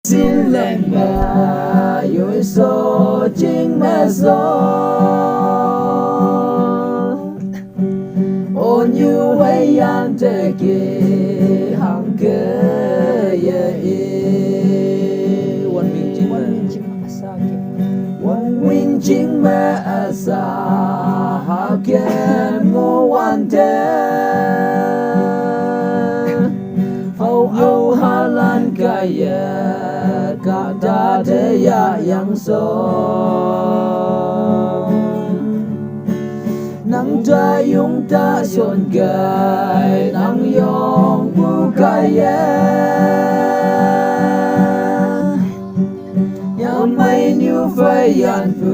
xin lệnh bà yoi so chính mẹ gió ôn như hay an tê kê hàng kê One min ching asa ke One win chính mẹ asa ha kê ngô an tê Âu âu hà lan kaya cả ta thế ya yang so nắng ta yung ta son gai nắng yong bu kaya ya mai như phai yan phu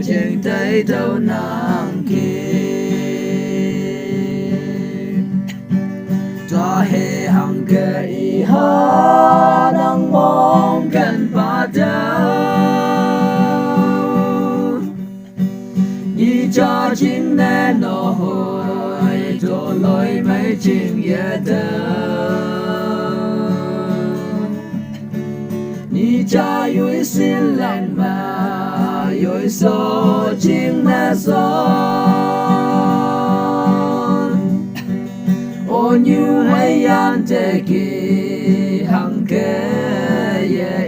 trên tay đâu nàng kia ta he hằng kê ha nang mong kan pa đau đi cha chính nè nó hồi cho lối mấy chuyện ye đi cha yui xin lành mà yui so chính nè so ôn như hay an tê kỳ hằng kê ye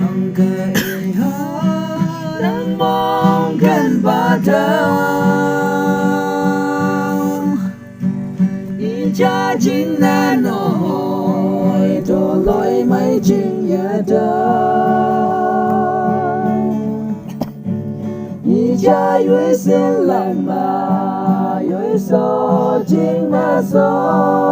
hằng kê ha nắng mong gần ba thao đi cha chính nè nổi cho lối mấy chuyện ye cha yui xin lành mà yui so chính mà so